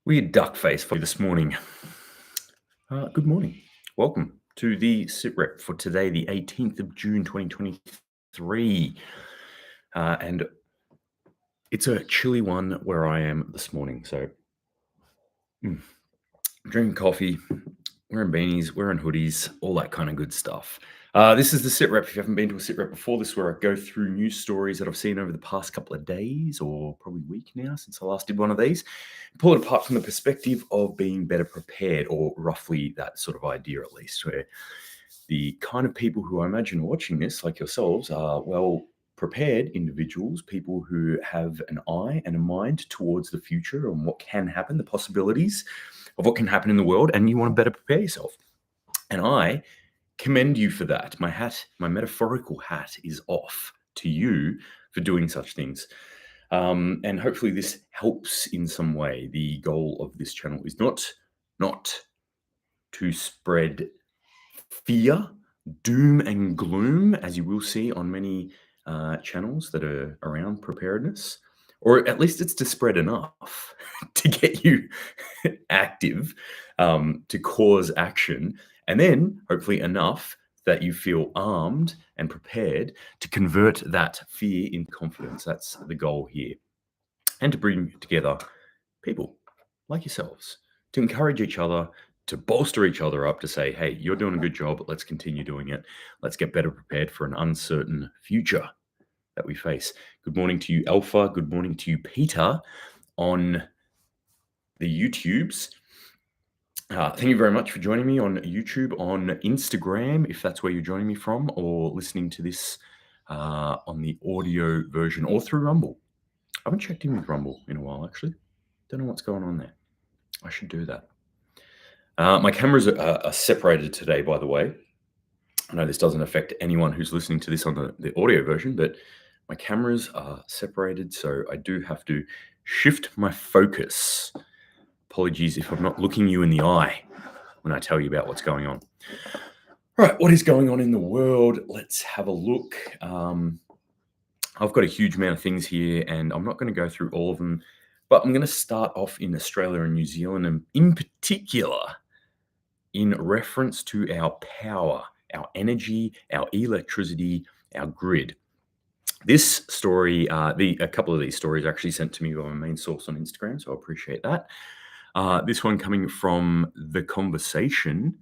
Weird duck face for you this morning. Good morning. Welcome to the SitRep for today, the 18th of June, 2023. And it's a chilly one where I am this morning. So, drinking coffee, wearing beanies, wearing hoodies, all that kind of good stuff. This is the SitRep. If you haven't been to a SitRep before, this is where I go through news stories that I've seen over the past couple of days or probably week now since I last did one of these. Pull it apart from the perspective of being better prepared, or roughly that sort of idea at least, where the kind of people who I imagine are watching this, like yourselves, are well-prepared individuals, people who have an eye and a mind towards the future and what can happen, the possibilities of what can happen in the world, and you want to better prepare yourself. And I commend you for that. My hat, my metaphorical hat, is off to you for doing such things. And hopefully this helps in some way. The goal of this channel is not to spread fear, doom and gloom, as you will see on many channels that are around preparedness, or at least it's to spread enough to get you active, to cause action, and then hopefully enough that you feel armed and prepared to convert that fear into confidence. That's the goal here. And to bring together people like yourselves to encourage each other, to bolster each other up, to say, hey, you're doing a good job. Let's continue doing it. Let's get better prepared for an uncertain future that we face. Good morning to you, Alpha. Good morning to you, Peter, on the YouTubes. Thank you very much for joining me on YouTube, on Instagram, if that's where you're joining me from, or listening to this on the audio version, or through Rumble. I haven't checked in with Rumble in a while, actually. Don't know what's going on there. I should do that. My cameras are separated today, by the way. I know this doesn't affect anyone who's listening to this on the audio version, but my cameras are separated, so I do have to shift my focus. Apologies if I'm not looking you in the eye when I tell you about what's going on. All right, what is going on in the world? Let's have a look. I've got a huge amount of things here, and I'm not going to go through all of them, but I'm going to start off in Australia and New Zealand, and in particular, in reference to our power, our energy, our electricity, our grid. This story, a couple of these stories are actually sent to me by my main source on Instagram, so I appreciate that. This one coming from The Conversation,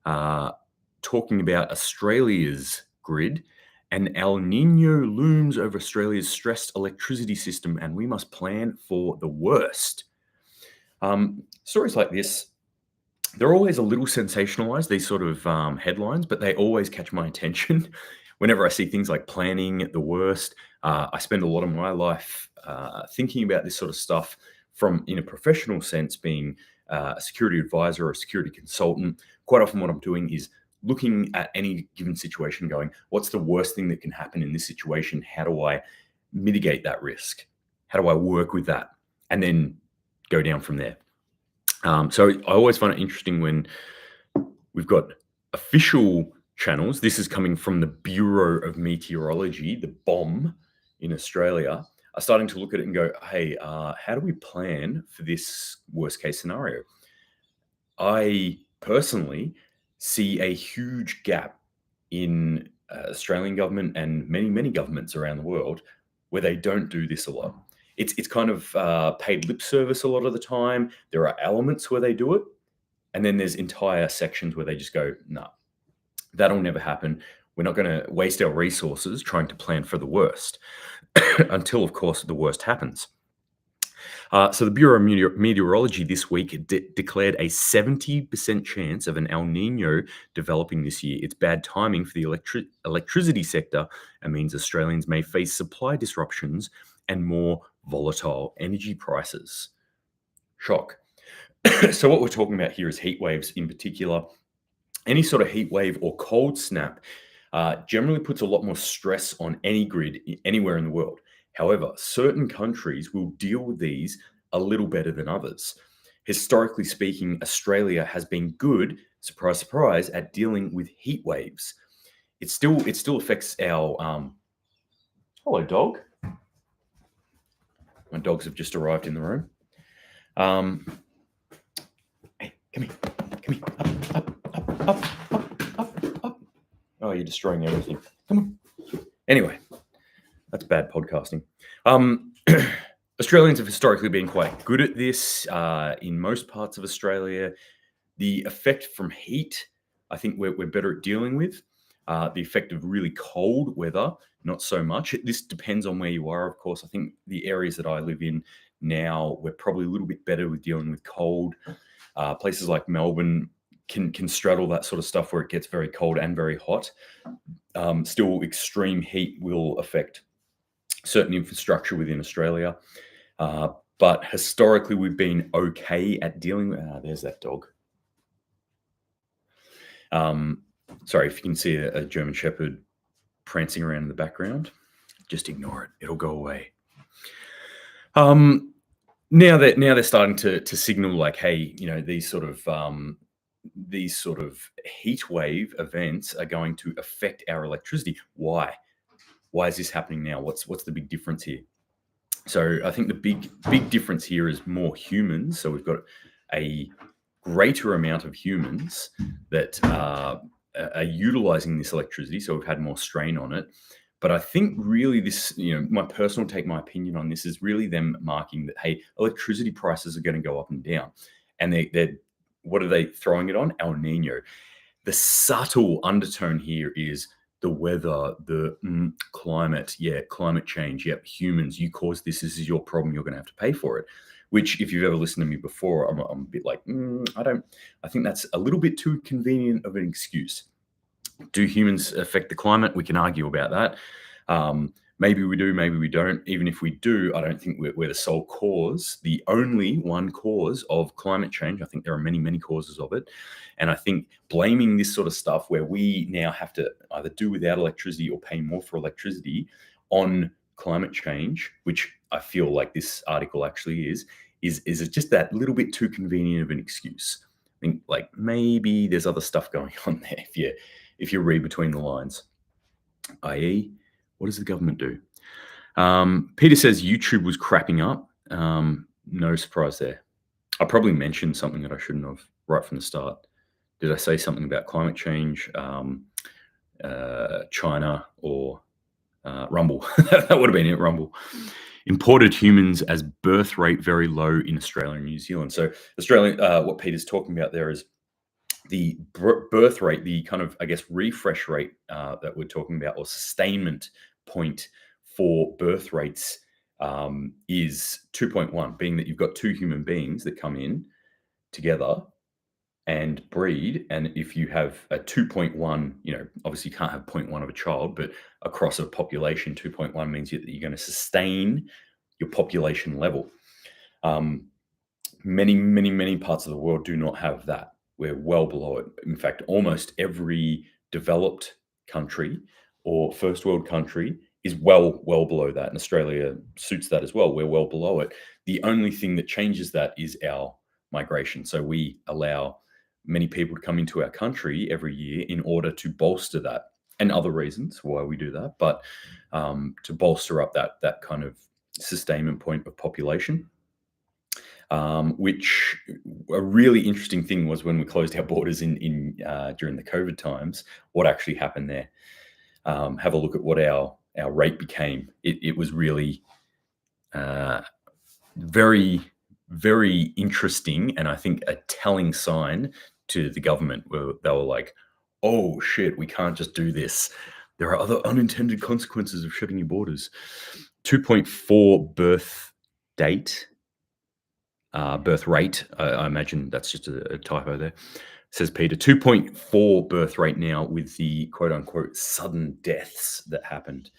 talking about Australia's grid. And El Nino looms over Australia's stressed electricity system, and we must plan for the worst. Stories like this, they're always a little sensationalized, these sort of headlines, but they always catch my attention. Whenever I see things like planning the worst, I spend a lot of my life thinking about this sort of stuff from, in a professional sense, being a security advisor or a security consultant. Quite often what I'm doing is looking at any given situation going, what's the worst thing that can happen in this situation? How do I mitigate that risk? How do I work with that? And then go down from there. So I always find it interesting when we've got official channels. This is coming from the Bureau of Meteorology, the BOM in Australia, are starting to look at it and go, hey, how do we plan for this worst case scenario? I personally see a huge gap in Australian government and many governments around the world where they don't do this a lot. It's kind of paid lip service a lot of the time. There are elements where they do it, and then there's entire sections where they just go, no, that'll never happen. We're not going to waste our resources trying to plan for the worst until, of course, the worst happens. So the Bureau of Meteorology this week declared a 70% chance of an El Nino developing this year. It's bad timing for the electricity sector and means Australians may face supply disruptions and more volatile energy prices. Shock. So what we're talking about here is heat waves in particular. Any sort of heat wave or cold snap generally puts a lot more stress on any grid anywhere in the world. However, certain countries will deal with these a little better than others. Historically speaking, Australia has been good, surprise, surprise, at dealing with heat waves. It still affects our... hello, dog. My dogs have just arrived in the room. Come here. Come here. Up. Oh, you're destroying everything. Come on. Anyway, that's bad podcasting. Australians have historically been quite good at this. In most parts of Australia, the effect from heat, I think we're better at dealing with. The effect of really cold weather, not so much. This depends on where you are, of course. I think the areas that I live in now, we're probably a little bit better with dealing with cold. Places like Melbourne can straddle that sort of stuff where it gets very cold and very hot. Still, extreme heat will affect certain infrastructure within Australia. But historically, we've been okay at dealing with... there's that dog. Sorry, if you can see a German Shepherd prancing around in the background, just ignore it. It'll go away. Now they're starting to signal like, hey, these sort of heat wave events are going to affect our electricity. Why? Why is this happening now? What's the big difference here? So I think the big difference here is more humans. So we've got a greater amount of humans that are utilizing this electricity. So we've had more strain on it. But I think really this, my personal take, my opinion on this is really them marking that, hey, electricity prices are going to go up and down. And they're what are they throwing it on? El Nino. The subtle undertone here is the weather, the climate. Yeah, climate change. Yep, humans, you caused this. This is your problem. You're going to have to pay for it. Which, if you've ever listened to me before, I'm a bit like, I think that's a little bit too convenient of an excuse. Do humans affect the climate? We can argue about that. Maybe we do, maybe we don't. Even if we do, I don't think we're the sole cause, the only one cause of climate change. I think there are many, many causes of it. And I think blaming this sort of stuff where we now have to either do without electricity or pay more for electricity on climate change, which I feel like this article actually is just that little bit too convenient of an excuse. I think like maybe there's other stuff going on there if you read between the lines, i.e., what does the government do? Peter says YouTube was crapping up. No surprise there. I probably mentioned something that I shouldn't have right from the start. Did I say something about climate change, China, or Rumble? That would have been it, Rumble. Imported humans as birth rate very low in Australia and New Zealand. So Australia, what Peter's talking about there is the birth rate, the kind of, I guess, refresh rate that we're talking about, or sustainment point for birth rates is 2.1, being that you've got two human beings that come in together and breed. And if you have a 2.1, obviously you can't have 0.1 of a child, but across a population, 2.1 means that you're going to sustain your population level. Many, many, many parts of the world do not have that. We're well below it. In fact, almost every developed country or first world country is well below that. And Australia suits that as well. We're well below it. The only thing that changes that is our migration. So we allow many people to come into our country every year in order to bolster that, and other reasons why we do that, but to bolster up that kind of sustainment point of population. Which a really interesting thing was when we closed our borders in during the COVID times, what actually happened there. Have a look at what our rate became. It was really very, very interesting, and I think a telling sign to the government where they were like, oh shit, we can't just do this. There are other unintended consequences of shutting your borders. 2.4 birth rate. I imagine that's just a typo there. Says Peter, 2.4 birth rate now with the quote unquote sudden deaths that happened.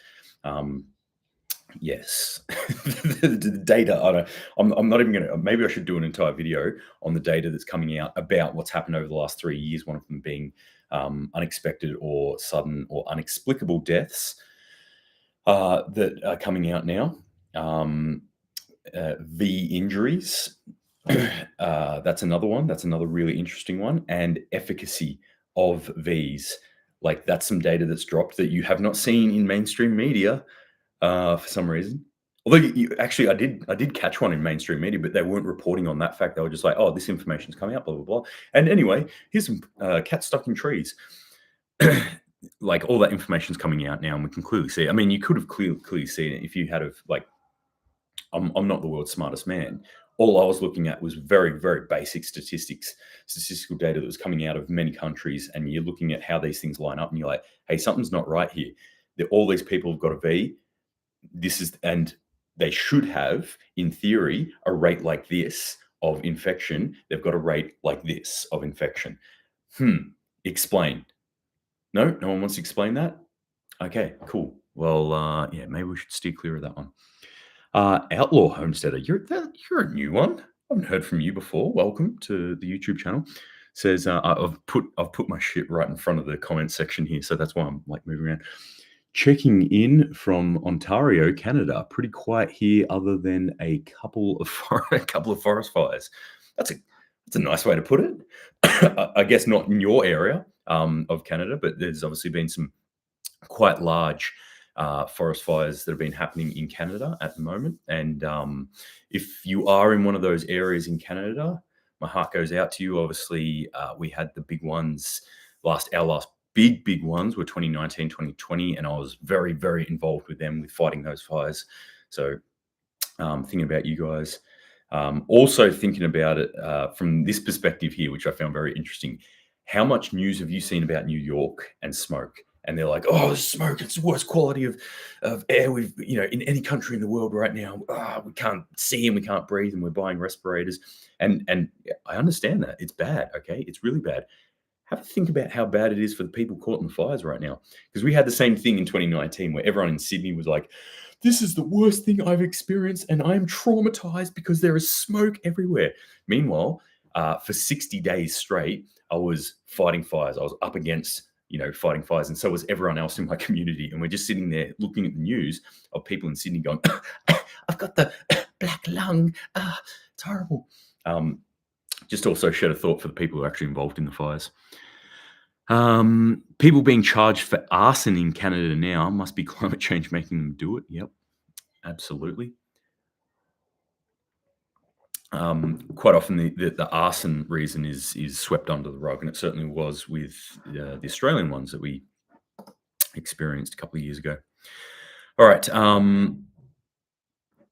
Yes, the data. I'm not even going to. Maybe I should do an entire video on the data that's coming out about what's happened over the last 3 years. One of them being unexpected or sudden or inexplicable deaths that are coming out now. V injuries. That's another one. That's another really interesting one. And efficacy of Vs. Like that's some data that's dropped that you have not seen in mainstream media for some reason. Although actually, I did catch one in mainstream media, but they weren't reporting on that fact. They were just like, "Oh, this information's coming out, blah blah blah." And anyway, here's some cats stuck in trees. Like all that information's coming out now, and we can clearly see it. I mean, you could have clearly seen it if you had of like. I'm not the world's smartest man. All I was looking at was very, very basic statistical data that was coming out of many countries, and you're looking at how these things line up, and you're like, "Hey, something's not right here. All these people have got to be this is, and they should have, in theory, a rate like this of infection. They've got a rate like this of infection." Explain. No one wants to explain that. Okay, cool. Well, yeah, maybe we should steer clear of that one. Outlaw Homesteader, you're a new one. I haven't heard from you before. Welcome to the YouTube channel. Says I've put my shit right in front of the comment section here, so that's why I'm like moving around. Checking in from Ontario, Canada. Pretty quiet here, other than a couple of forest fires. That's a nice way to put it. I guess not in your area of Canada, but there's obviously been some quite large forest fires that have been happening in Canada at the moment. And if you are in one of those areas in Canada, my heart goes out to you. Obviously, we had the big ones our last big ones were 2019, 2020, and I was very, very involved with them with fighting those fires. So thinking about you guys. Also thinking about it from this perspective here, which I found very interesting. How much news have you seen about New York and smoke? And they're like, "Oh, smoke, it's the worst quality of air we've, in any country in the world right now. We can't see and we can't breathe, and we're buying respirators." And I understand that. It's bad, okay? It's really bad. Have a think about how bad it is for the people caught in the fires right now. Because we had the same thing in 2019 where everyone in Sydney was like, "This is the worst thing I've experienced, and I am traumatized because there is smoke everywhere." Meanwhile, for 60 days straight, I was fighting fires. I was up against, fighting fires, and so was everyone else in my community. And we're just sitting there looking at the news of people in Sydney going, "I've got the black lung. It's horrible." Just also shed a thought for the people who are actually involved in the fires. People being charged for arson in Canada now. Must be climate change making them do it. Yep, absolutely. Quite often the arson reason is swept under the rug, and it certainly was with the Australian ones that we experienced a couple of years ago. All right.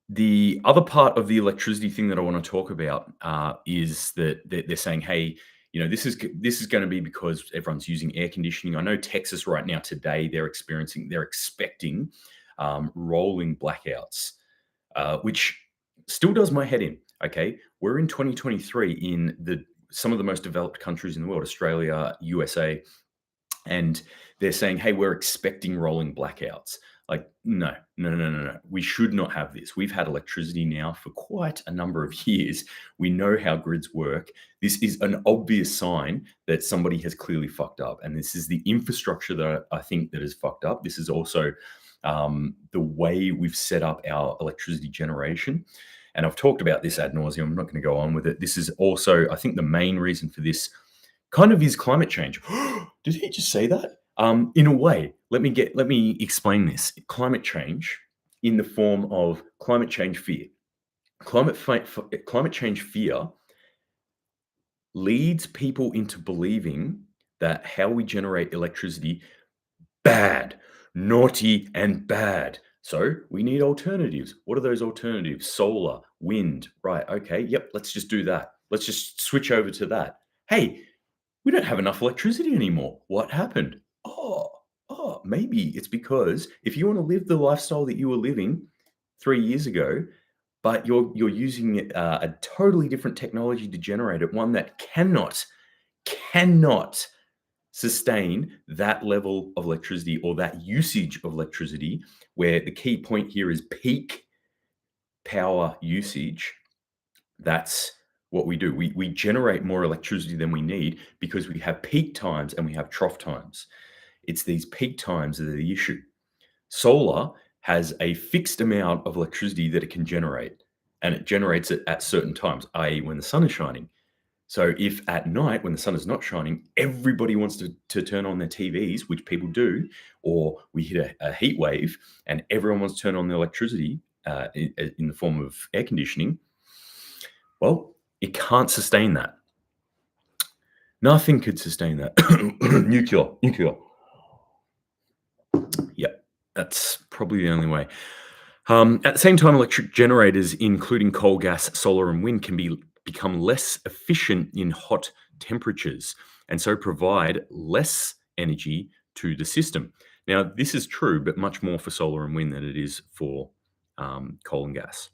The other part of the electricity thing that I want to talk about is that they're saying, "Hey, this is going to be because everyone's using air conditioning." I know Texas right now today they're expecting rolling blackouts, which still does my head in. Okay, we're in 2023 in some of the most developed countries in the world, Australia, USA, and they're saying, "Hey, we're expecting rolling blackouts." Like, no. We should not have this. We've had electricity now for quite a number of years. We know how grids work. This is an obvious sign that somebody has clearly fucked up. And this is the infrastructure that I think that is fucked up. This is also the way we've set up our electricity generation. And I've talked about this ad nauseum. I'm not going to go on with it. This is also, I think, the main reason for this kind of is climate change. Did he just say that? In a way, let me explain this. Climate change in the form of climate change fear. Climate change fear leads people into believing that how we generate electricity bad, naughty, and bad. So we need alternatives. What are those alternatives? Solar, wind. Right. Okay. Yep. Let's just do that. Let's just switch over to that. Hey, we don't have enough electricity anymore. What happened? Maybe it's because if you want to live the lifestyle that you were living 3 years ago, but you're using a totally different technology to generate it, one that cannot sustain that level of electricity or that usage of electricity, where the key point here is peak power usage. That's what we do. We generate more electricity than we need because we have peak times and we have trough times. It's these peak times that are the issue. Solar has a fixed amount of electricity that it can generate, and it generates it at certain times, i.e. when the sun is shining. So if at night when the sun is not shining, everybody wants to turn on their TVs, which people do, or we hit a heat wave and everyone wants to turn on the electricity in the form of air conditioning, well, it can't sustain that. Nothing could sustain that. Nuclear. Yep, that's probably the only way. At the same time, electric generators, including coal, gas, solar, and wind, can become less efficient in hot temperatures and so provide less energy to the system. Now, this is true, but much more for solar and wind than it is for coal and gas.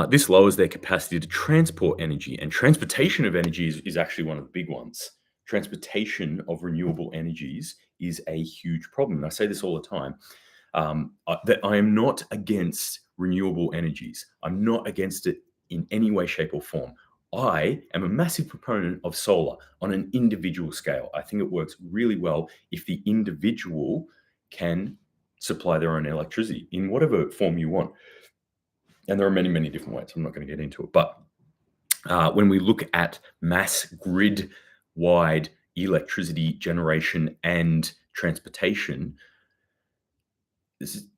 This lowers their capacity to transport energy, and transportation of energy is actually one of the big ones. Transportation of renewable energies is a huge problem. And I say this all the time. That I am not against renewable energies. I'm not against it in any way, shape, or form. I am a massive proponent of solar on an individual scale. I think it works really well if the individual can supply their own electricity in whatever form you want. And there are many, many different ways. I'm not going to get into it. But when we look at mass grid-wide electricity generation and transportation,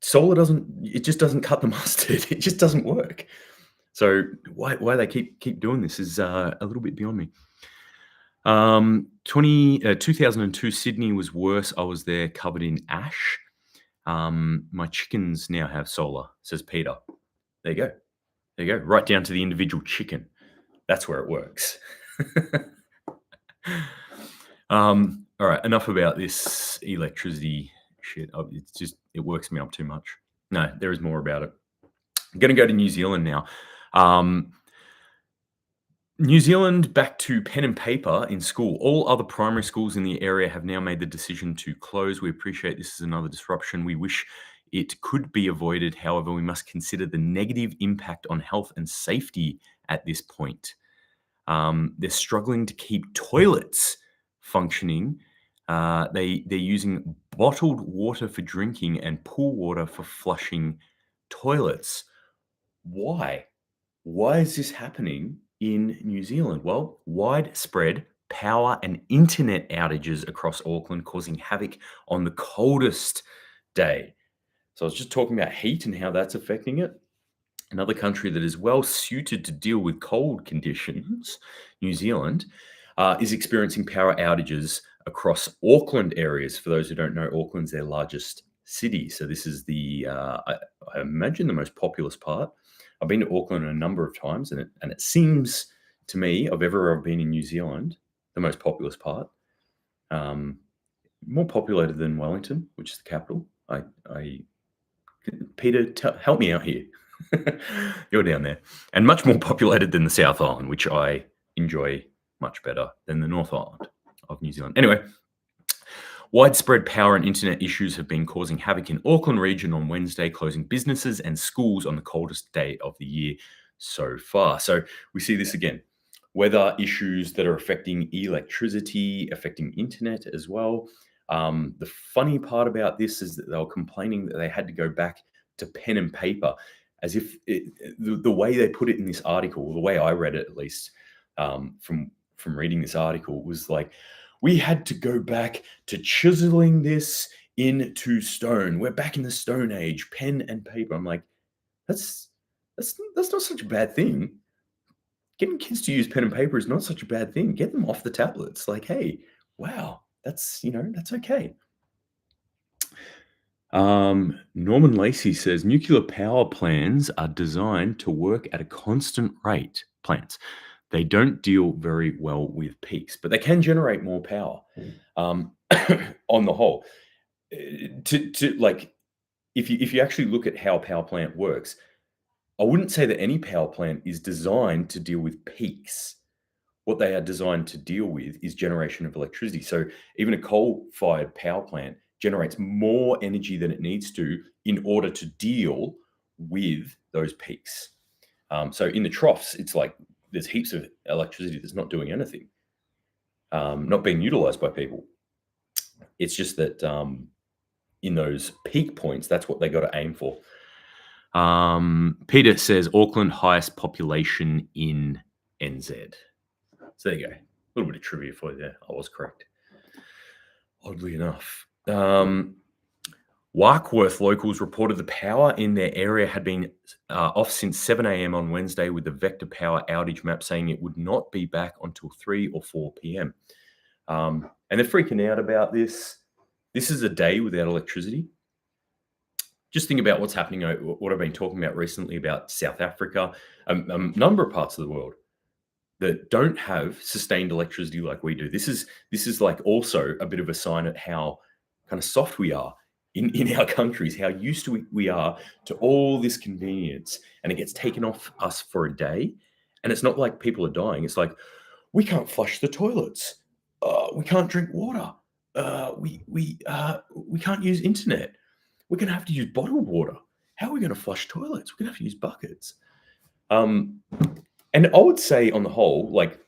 solar just doesn't cut the mustard. It just doesn't work. So why they keep doing this is a little bit beyond me. 2002 Sydney was worse. I was there, covered in ash. My chickens now have solar, says Peter. There you go. Right down to the individual chicken. That's where it works. All right, enough about this electricity shit. It works me up too much. No, there is more about it. I'm going to go to New Zealand now. New Zealand back to pen and paper in school. All other primary schools in the area have now made the decision to close. We appreciate this is another disruption. We wish it could be avoided. However, we must consider the negative impact on health and safety at this point. They're struggling to keep toilets functioning. They're using bottled water for drinking and pool water for flushing toilets. Why? Why is this happening in New Zealand? Well, widespread power and internet outages across Auckland, causing havoc on the coldest day. So I was just talking about heat and how that's affecting it. Another country that is well suited to deal with cold conditions, New Zealand, is experiencing power outages across Auckland areas. For those who don't know, Auckland's their largest city. So this is I imagine the most populous part. I've been to Auckland a number of times, and it seems to me, of everywhere I've been in New Zealand, the most populous part. More populated than Wellington, which is the capital. Peter, help me out here. You're down there. And much more populated than the South Island, which I enjoy much better than the North Island of New Zealand. Anyway, widespread power and internet issues have been causing havoc in Auckland region on Wednesday, closing businesses and schools on the coldest day of the year so far. So we see this again. Weather issues that are affecting electricity, affecting internet as well. The funny part about this is that they were complaining that they had to go back to pen and paper, as if the way they put it in this article, the way I read it at least, from reading this article, was like, we had to go back to chiseling this into stone. We're back in the Stone Age, pen and paper. I'm like, that's not such a bad thing. Getting kids to use pen and paper is not such a bad thing. Get them off the tablets. Like, hey, wow, that's okay. Norman Lacey says nuclear power plants are designed to work at a constant rate. Plants. They don't deal very well with peaks, but they can generate more power. On the whole, if you actually look at how a power plant works, I wouldn't say that any power plant is designed to deal with peaks. What they are designed to deal with is generation of electricity. So even a coal-fired power plant generates more energy than it needs to in order to deal with those peaks. So in the troughs, it's like there's heaps of electricity that's not doing anything, not being utilized by people. It's just that in those peak points, that's what they got to aim for. Peter says Auckland highest population in NZ. So there you go. A little bit of trivia for you there. I was correct. Oddly enough. Warkworth locals reported the power in their area had been off since 7 a.m. on Wednesday, with the Vector Power outage map saying it would not be back until 3 or 4 p.m. And they're freaking out about this. This is a day without electricity. Just think about what's happening, what I've been talking about recently about South Africa, a number of parts of the world that don't have sustained electricity like we do. This is like also a bit of a sign at how kind of soft we are in our countries, how used to we are to all this convenience, and it gets taken off us for a day. And it's not like people are dying. It's like, we can't flush the toilets. We can't drink water. We can't use internet. We're going to have to use bottled water. How are we going to flush toilets? We're going to have to use buckets. And I would say, on the whole, like,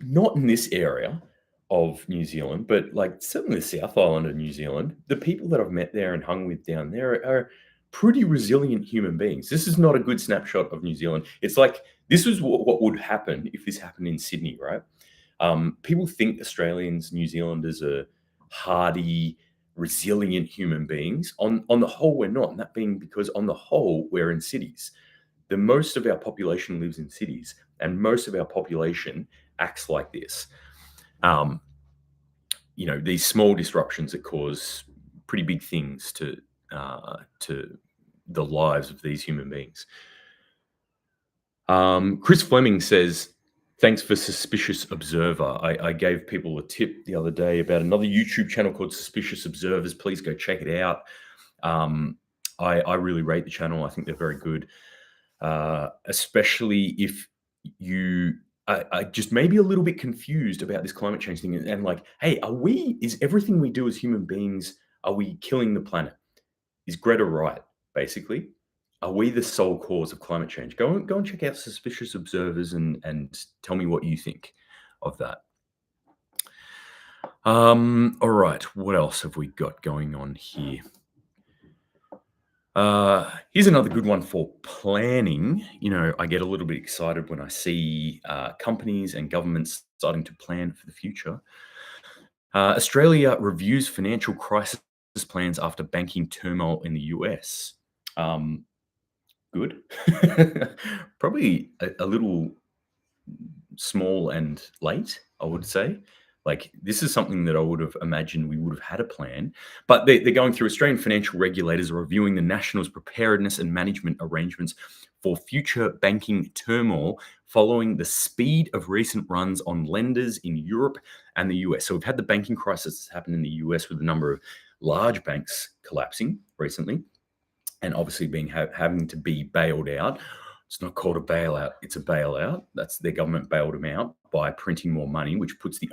not in this area of New Zealand, but like certainly the South Island of New Zealand, the people that I've met there and hung with down there are pretty resilient human beings. This is not a good snapshot of New Zealand. It's like, this is what would happen if this happened in Sydney, right? People think Australians, New Zealanders are hardy, resilient human beings. On the whole, we're not. And that being because on the whole, we're in cities. The most of our population lives in cities, and most of our population acts like this. These small disruptions that cause pretty big things to the lives of these human beings. Chris Fleming says, thanks for Suspicious Observer. I gave people a tip the other day about another YouTube channel called Suspicious Observers. Please go check it out. I really rate the channel. I think they're very good, especially if you are just maybe a little bit confused about this climate change thing, and like, hey, is everything we do as human beings, are we killing the planet? Is Greta right, basically? Are we the sole cause of climate change? Go and check out Suspicious Observers and tell me what you think of that. All right, what else have we got going on here? Here's another good one for planning. I get a little bit excited when I see companies and governments starting to plan for the future. Australia reviews financial crisis plans after banking turmoil in the US. Good. Probably a little small and late, I would say. Like, this is something that I would have imagined we would have had a plan, but they're going through. Australian financial regulators are reviewing the National's preparedness and management arrangements for future banking turmoil following the speed of recent runs on lenders in Europe and the US. So we've had the banking crisis happen in the US with a number of large banks collapsing recently, and obviously having to be bailed out. It's not called a bailout, it's a bailout. That's their government bailed them out by printing more money, which puts the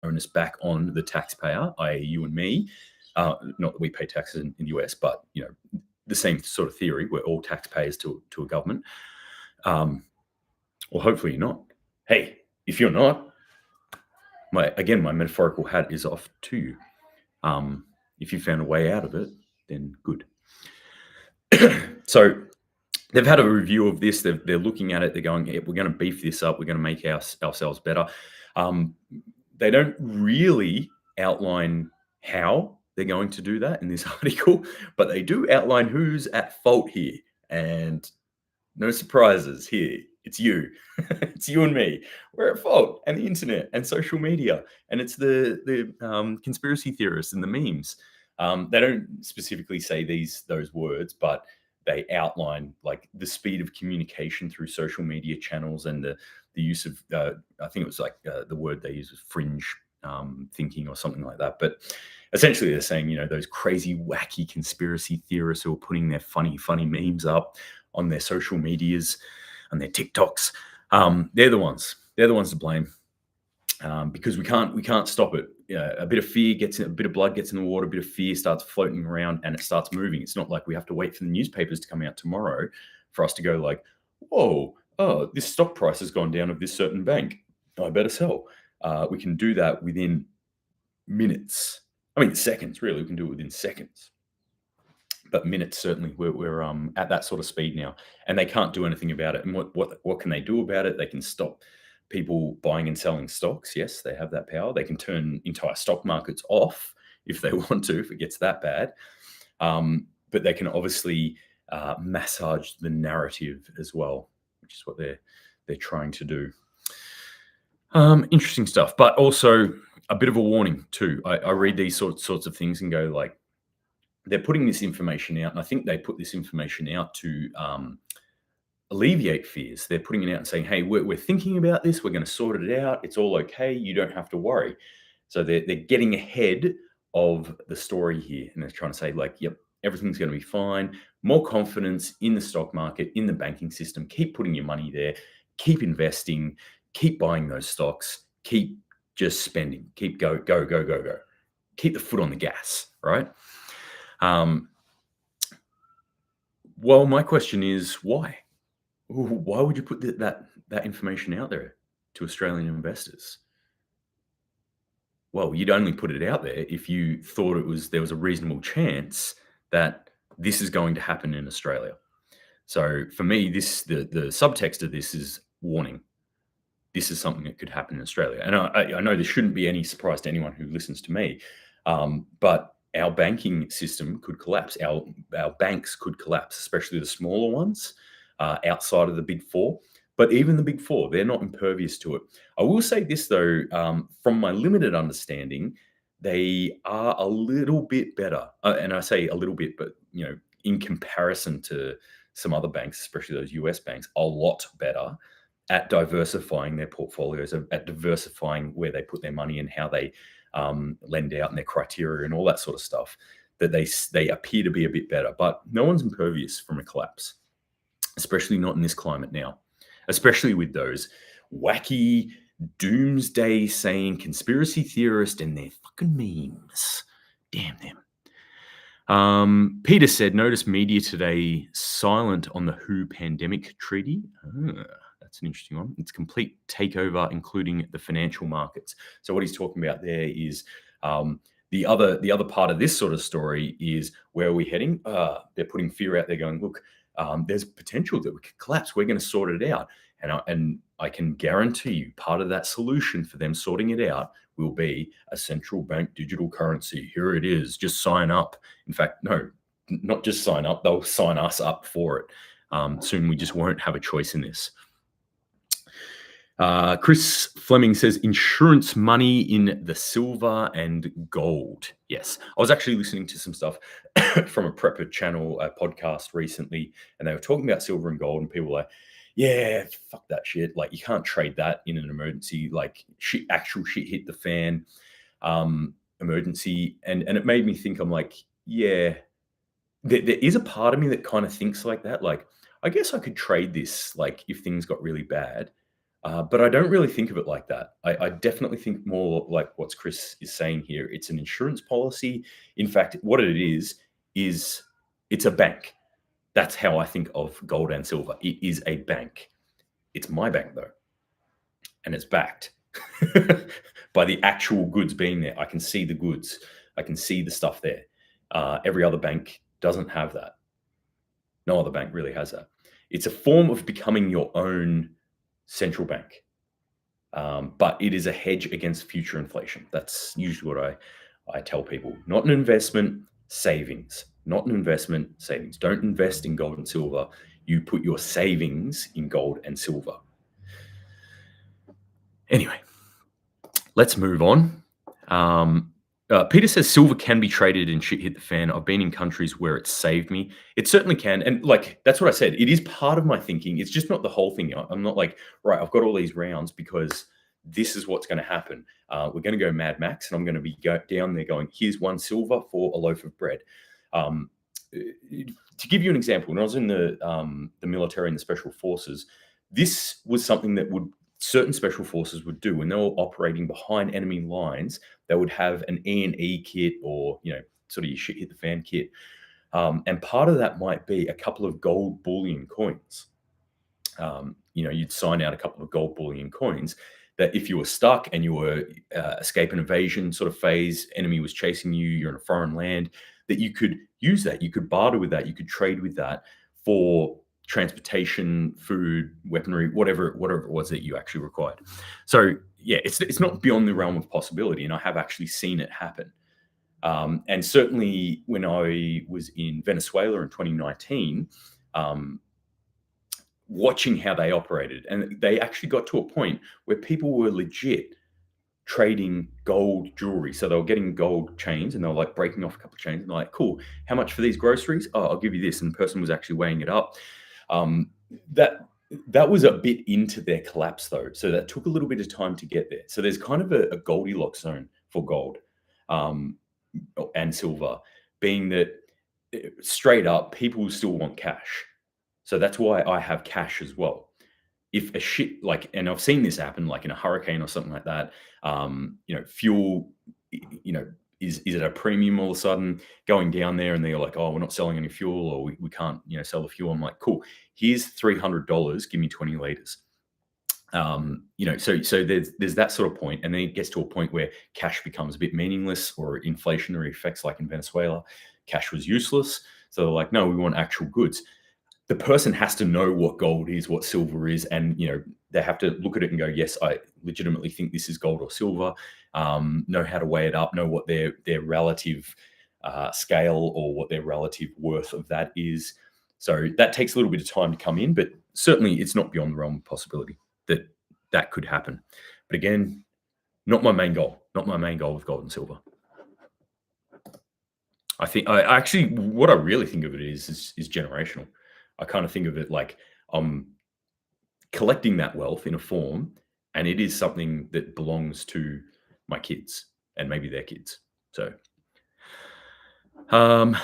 onus back on the taxpayer, i.e. you and me. Not that we pay taxes in the US, but the same sort of theory. We're all taxpayers to a government. Well, hopefully you're not. Hey, if you're not, my metaphorical hat is off to you. If you found a way out of it, then good. So they've had a review of this. They're looking at it. They're going, we're going to beef this up. We're going to make ourselves better. They don't really outline how they're going to do that in this article, but they do outline who's at fault here. And no surprises here. It's you. It's you and me. We're at fault, and the internet and social media. And it's the conspiracy theorists and the memes. They don't specifically say those words, but they outline like the speed of communication through social media channels and the use of, I think it was like the word they use was fringe thinking or something like that. But essentially they're saying, those crazy, wacky conspiracy theorists who are putting their funny memes up on their social medias and their TikToks, they're the ones to blame. Because we can't stop it. A bit of blood gets in the water, a bit of fear starts floating around, and it starts moving. It's not like we have to wait for the newspapers to come out tomorrow for us to go like, whoa, this stock price has gone down of this certain bank, I better sell. We can do that within minutes. I mean, seconds, really. We can do it within seconds. But minutes, certainly. We're at that sort of speed now, and they can't do anything about it. And what can they do about it? They can stop people buying and selling stocks. Yes, they have that power. They can turn entire stock markets off if they want to, if it gets that bad. But they can obviously massage the narrative as well, which is what they're trying to do. Interesting stuff, but also a bit of a warning too. I read these sorts of things and go like, they're putting this information out, and I think they put this information out to alleviate fears. They're putting it out and saying, hey, we're thinking about this. We're going to sort it out. It's all okay. You don't have to worry. So they're getting ahead of the story here. And they're trying to say like, yep, everything's going to be fine. More confidence in the stock market, in the banking system. Keep putting your money there. Keep investing. Keep buying those stocks. Keep just spending. Keep go. Keep the foot on the gas, right? Well, my question is why? Why would you put that information out there to Australian investors? Well, you'd only put it out there if you thought there was a reasonable chance that this is going to happen in Australia. So for me, the subtext of this is warning. This is something that could happen in Australia. And I know this shouldn't be any surprise to anyone who listens to me, but our banking system could collapse. Our banks could collapse, especially the smaller ones outside of the big four. But even the big four, they're not impervious to it. I will say this, though, from my limited understanding, they are a little bit better. And I say a little bit, but in comparison to some other banks, especially those US banks, a lot better at diversifying their portfolios, at diversifying where they put their money and how they lend out and their criteria and all that sort of stuff, that they appear to be a bit better. But no one's impervious from a collapse, especially not in this climate now, especially with those wacky doomsday saying conspiracy theorists and their fucking memes. Damn them. Peter said, notice media today silent on the WHO pandemic treaty. That's an interesting one. It's complete takeover, including the financial markets. So what he's talking about there is the other part of this sort of story is, where are we heading? They're putting fear out there going, look, there's potential that we could collapse. We're going to sort it out. And I can guarantee you part of that solution for them sorting it out will be a central bank digital currency. Here it is. Just sign up. In fact, no, not just sign up. They'll sign us up for it. Soon we just won't have a choice in this. Chris Fleming says insurance money in the silver and gold. Yes, I was actually listening to some stuff from a Prepper channel podcast recently, and they were talking about silver and gold, and people were like, yeah, fuck that shit. Like, you can't trade that in an emergency, like actual shit hit the fan emergency. And it made me think, I'm like, yeah, there is a part of me that kind of thinks like that. Like, I guess I could trade this, like, if things got really bad. But I don't really think of it like that. I definitely think more like what Chris is saying here. It's an insurance policy. In fact, what it is it's a bank. That's how I think of gold and silver. It is a bank. It's my bank, though. And it's backed by the actual goods being there. I can see the goods. I can see the stuff there. Every other bank doesn't have that. No other bank really has that. It's a form of becoming your own central bank. But it is a hedge against future inflation. That's usually what I tell people. Not an investment, savings. Not an investment, savings. Don't invest in gold and silver. You put your savings in gold and silver. Anyway, let's move on. Peter says silver can be traded and shit hit the fan. I've been in countries where it saved me. It certainly can. And like, that's what I said. It is part of my thinking. It's just not the whole thing. I'm not like, right, I've got all these rounds because this is what's going to happen. We're going to go Mad Max, and I'm going to be down there going, here's one silver for a loaf of bread. To give you an example, when I was in the military and the special forces, this was something that certain special forces would do when they were operating behind enemy lines. They would have an E&E kit, or sort of your shit hit the fan kit, and part of that might be a couple of gold bullion coins. You'd sign out a couple of gold bullion coins that if you were stuck and you were escape and evasion sort of phase, enemy was chasing you, you're in a foreign land, that you could use that, you could barter with that, you could trade with that for transportation, food, weaponry, whatever it was that you actually required. So yeah, it's not beyond the realm of possibility, and I have actually seen it happen. And certainly when I was in Venezuela in 2019, um, watching how they operated, and they actually got to a point where people were legit trading gold jewelry. So they were getting gold chains and they were like breaking off a couple of chains and they're like, cool, how much for these groceries? Oh, I'll give you this. And the person was actually weighing it up. Um, that that was a bit into their collapse though. So that took a little bit of time to get there. So there's kind of a Goldilocks zone for gold um, and silver, being that straight up, people still want cash. So that's why I have cash as well. If a shit like, and I've seen this happen, like in a hurricane or something like that. Fuel, you know, is at a premium all of a sudden going down there, and they're like, oh, we're not selling any fuel, or we can't, sell the fuel. I'm like, cool. Here's $300. Give me 20 liters. So there's that sort of point, and then it gets to a point where cash becomes a bit meaningless, or inflationary effects, like in Venezuela, cash was useless. So they're like, no, we want actual goods. The person has to know what gold is, what silver is, and they have to look at it and go, yes, I legitimately think this is gold or silver. Know how to weigh it up, know what their relative scale or what their relative worth of that is. So that takes a little bit of time to come in, but certainly it's not beyond the realm of possibility that that could happen. But again, not my main goal. Not my main goal with gold and silver. I think I actually, what I really think of it is generational. I kind of think of it like I'm collecting that wealth in a form, and it is something that belongs to my kids and maybe their kids. So, um,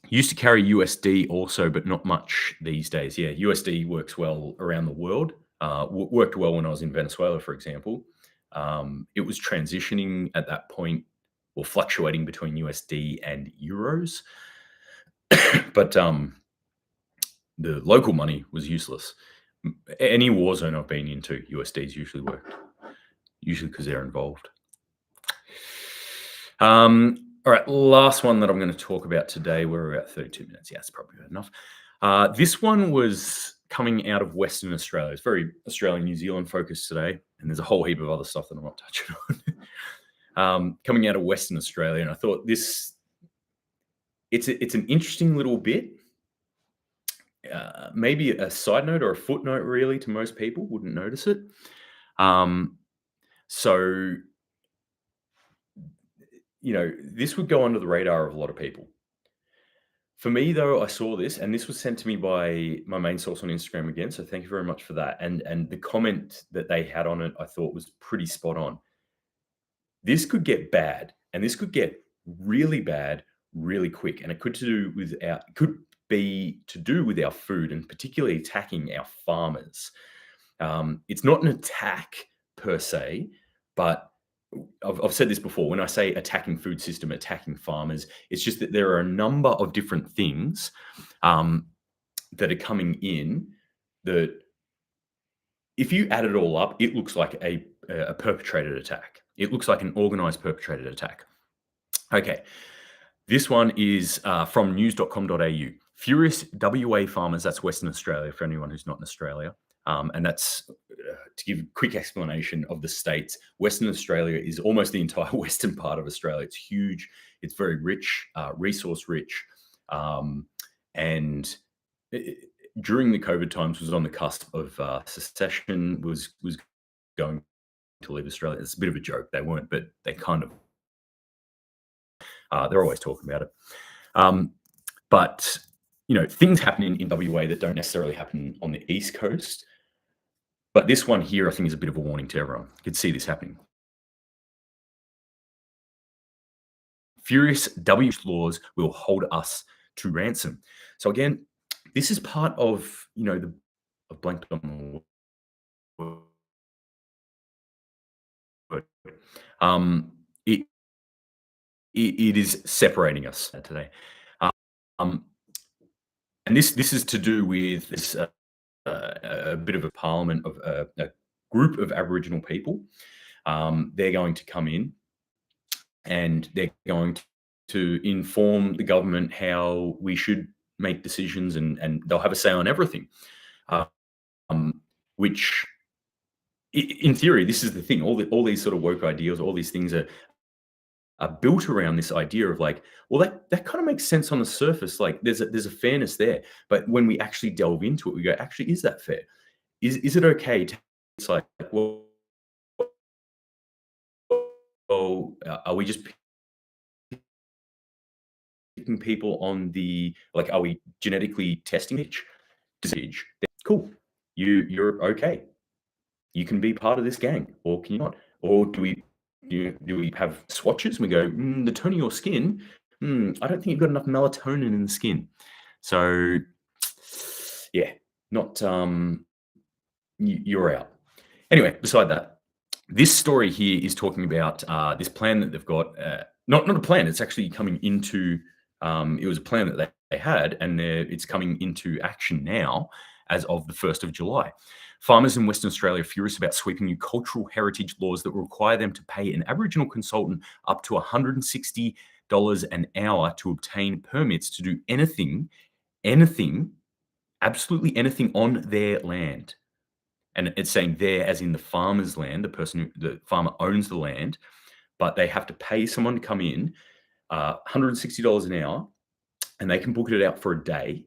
used to carry USD also, but not much these days. Yeah, USD works well around the world. Worked well when I was in Venezuela, for example. It was transitioning at that point, or fluctuating between USD and euros, but the local money was useless. Any war zone I've been into, USD's usually worked, usually because they're involved. All right, last one that I'm going to talk about today. We're about 32 minutes. Yeah, that's probably enough. This one was coming out of Western Australia. It's very Australian, New Zealand focused today, and there's a whole heap of other stuff that I'm not touching on. Coming out of Western Australia, and I thought it's an interesting little bit. Maybe a side note or a footnote, really, to most people wouldn't notice it. So, this would go under the radar of a lot of people. For me, though, I saw this, and this was sent to me by my main source on Instagram again. So thank you very much for that. And the comment that they had on it, I thought was pretty spot on. This could get bad, and this could get really bad really quick, and it could be to do with our food, and particularly attacking our farmers. It's not an attack per se, but I've said this before. When I say attacking food system, attacking farmers, it's just that there are a number of different things that are coming in that, if you add it all up, it looks like a perpetrated attack. It looks like an organized perpetrated attack. Okay. This one is from news.com.au. Furious WA farmers, that's Western Australia for anyone who's not in Australia. And that's to give a quick explanation of the states. Western Australia is almost the entire western part of Australia. It's huge. It's very rich, resource rich. And during the COVID times was on the cusp of secession, was going to leave Australia. It's a bit of a joke. They weren't, but they kind of, they're always talking about it. But, things happen in WA that don't necessarily happen on the East Coast. But this one here, I think, is a bit of a warning to everyone. You could see this happening. Furious W laws will hold us to ransom. So again, this is part of, I've blanked on the word. It is separating us today. And this is to do with this a bit of a parliament of a group of Aboriginal people. They're going to come in, and they're going to inform the government how we should make decisions, and they'll have a say on everything. Which, in theory, this is the thing. All these sort of woke ideas, all these things are are built around this idea of like, well, that kind of makes sense on the surface. Like there's a fairness there, but when we actually delve into it, we go, actually, is that fair? Is it okay to? It's like, are we just picking people on the like? Are we genetically testing each disease? Cool, you're okay. You can be part of this gang, or can you not? Or do we have swatches and we go, the tone of your skin? I don't think you've got enough melatonin in the skin. So, yeah, not you're out. Anyway, beside that, this story here is talking about this plan that they've got. Not a plan. It's actually coming into. It was a plan that they had, and it's coming into action now as of the 1st of July. Farmers in Western Australia are furious about sweeping new cultural heritage laws that will require them to pay an Aboriginal consultant up to $160 an hour to obtain permits to do anything, absolutely anything on their land. And it's saying there as in the farmer's land, the farmer owns the land, but they have to pay someone to come in, $160 an hour, and they can book it out for a day.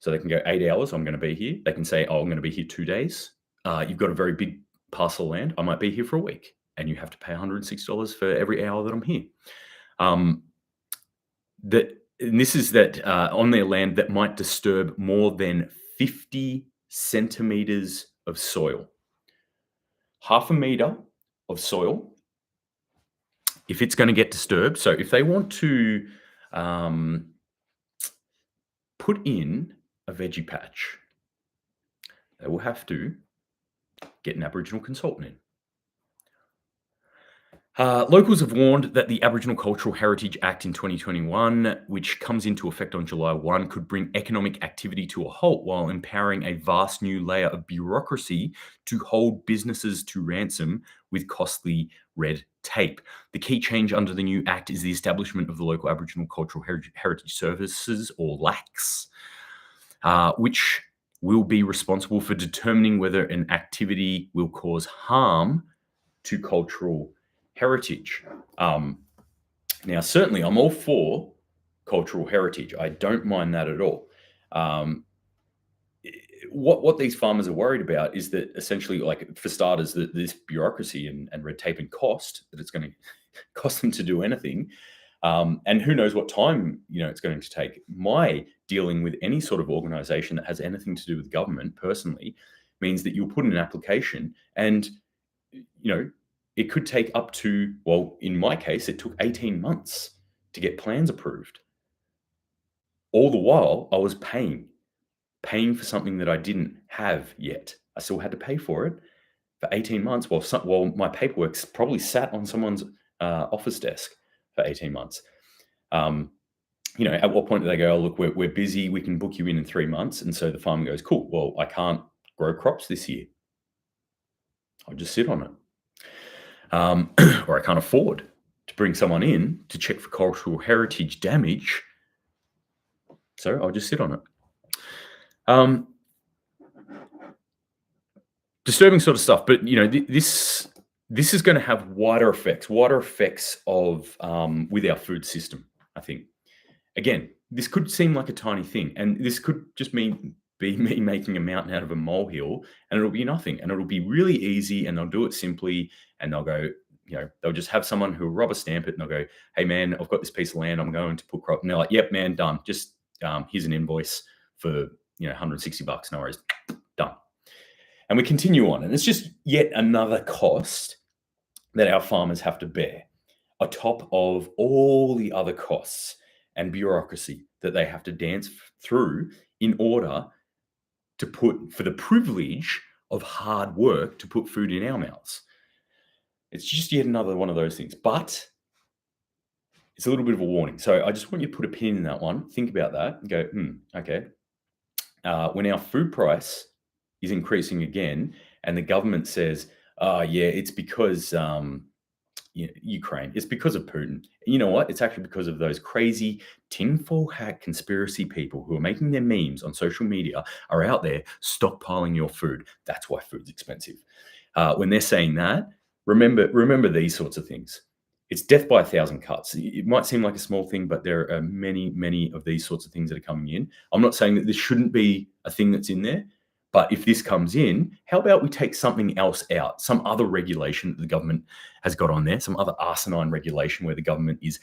So they can go 8 hours, I'm going to be here. They can say, oh, I'm going to be here 2 days. You've got a very big parcel of land. I might be here for a week. And you have to pay $160 for every hour that I'm here. And this is that on their land that might disturb more than 50 centimeters of soil. Half a meter of soil, if it's going to get disturbed. So if they want to put in a veggie patch, they will have to get an Aboriginal consultant in. Locals have warned that the Aboriginal Cultural Heritage Act in 2021, which comes into effect on July 1, could bring economic activity to a halt while empowering a vast new layer of bureaucracy to hold businesses to ransom with costly red tape. The key change under the new act is the establishment of the Local Aboriginal Cultural Heritage Services, or LACS, which will be responsible for determining whether an activity will cause harm to cultural heritage. Now, certainly, I'm all for cultural heritage. I don't mind that at all. What these farmers are worried about is that essentially, like for starters, that this bureaucracy and red tape and cost that it's going to cost them to do anything, and who knows what time it's going to take. My dealing with any sort of organisation that has anything to do with government, personally, means that you'll put in an application and it could take up to, well, in my case, it took 18 months to get plans approved. All the while, I was paying for something that I didn't have yet. I still had to pay for it for 18 months while my paperwork's probably sat on someone's office desk for 18 months. At what point do they go, oh, look, we're busy, we can book you in 3 months? And so the farmer goes, cool, well, I can't grow crops this year. I'll just sit on it. Or I can't afford to bring someone in to check for cultural heritage damage, so I'll just sit on it. Disturbing sort of stuff, but this is going to have wider effects of with our food system. I think, again, this could seem like a tiny thing, and this could just be me making a mountain out of a molehill, and it'll be nothing, and it'll be really easy, and they'll do it simply, and they'll go, they'll just have someone who'll rubber stamp it, and they'll go, hey man, I've got this piece of land, I'm going to put crop, and they're like, yep man, done, just here's an invoice for $160, no worries, done. And we continue on, and it's just yet another cost that our farmers have to bear, on top of all the other costs and bureaucracy that they have to dance through in order to put, for the privilege of hard work, to put food in our mouths. It's just yet another one of those things, but it's a little bit of a warning. So I just want you to put a pin in that one, think about that, and go, okay. When our food price is increasing again, and the government says, yeah, it's because Ukraine, it's because of Putin. You know what? It's actually because of those crazy tinfoil hat conspiracy people who are making their memes on social media are out there stockpiling your food. That's why food's expensive. When they're saying that, remember these sorts of things. It's death by 1,000 cuts. It might seem like a small thing, but there are many, many of these sorts of things that are coming in. I'm not saying that this shouldn't be a thing that's in there, but if this comes in, how about we take something else out, some other regulation that the government has got on there, some other asinine regulation where the government is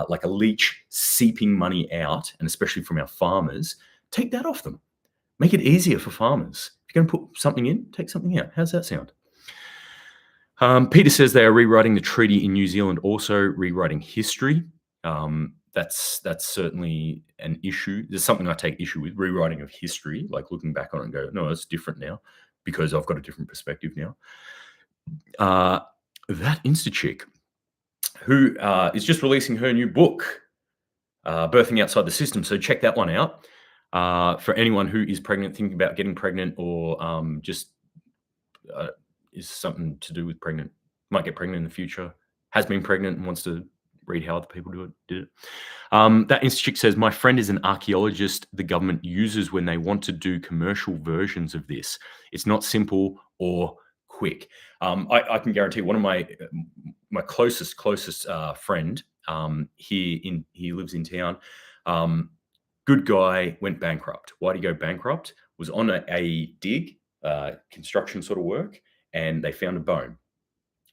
like a leech seeping money out, and especially from our farmers, take that off them. Make it easier for farmers. If you're going to put something in, take something out. How's that sound? Peter says they are rewriting the treaty in New Zealand, also rewriting history. That's certainly an issue. There's something I take issue with, rewriting of history, like looking back on it and go, no, it's different now because I've got a different perspective now. That Insta chick who is just releasing her new book, Birthing Outside the System. So check that one out. For anyone who is pregnant, thinking about getting pregnant, or just is something to do with pregnant, might get pregnant in the future, has been pregnant and wants to read how other people did it. That Insta says, my friend is an archaeologist the government uses when they want to do commercial versions of this. It's not simple or quick. I can guarantee one of my closest friend, he lives in town. Good guy, went bankrupt. Why did he go bankrupt? Was on a dig, construction sort of work, and they found a bone.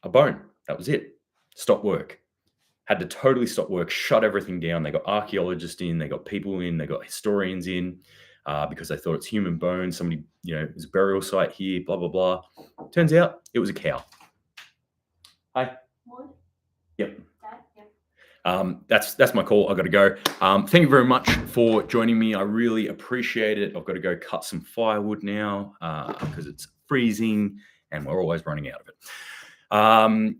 That was it. Stopped work. Had to totally stop work, shut everything down. They got archaeologists in, they got people in, they got historians in, because they thought it's human bone. Somebody, there's a burial site here, blah, blah, blah. Turns out it was a cow. Hi. What? Yep. That's my call. I've got to go. Thank you very much for joining me. I really appreciate it. I've got to go cut some firewood now because it's freezing and we're always running out of it.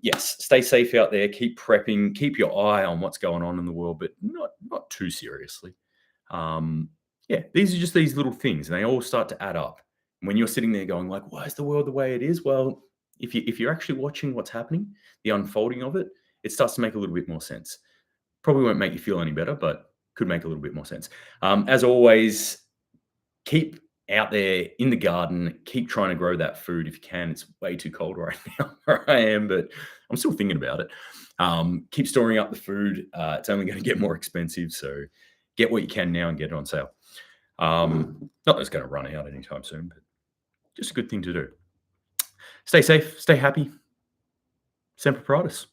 Yes, stay safe out there. Keep prepping. Keep your eye on what's going on in the world, but not too seriously. Yeah, these are just these little things, and they all start to add up. When you're sitting there going like, why is the world the way it is? Well, if you're actually watching what's happening, the unfolding of it, it starts to make a little bit more sense. Probably won't make you feel any better, but could make a little bit more sense. As always, keep out there in the garden. Keep trying to grow that food if you can. It's way too cold right now where I am, but I'm still thinking about it. Keep storing up the food. It's only going to get more expensive, so get what you can now and get it on sale. Not that it's going to run out anytime soon, but just a good thing to do. Stay safe. Stay happy. Semper Paratus.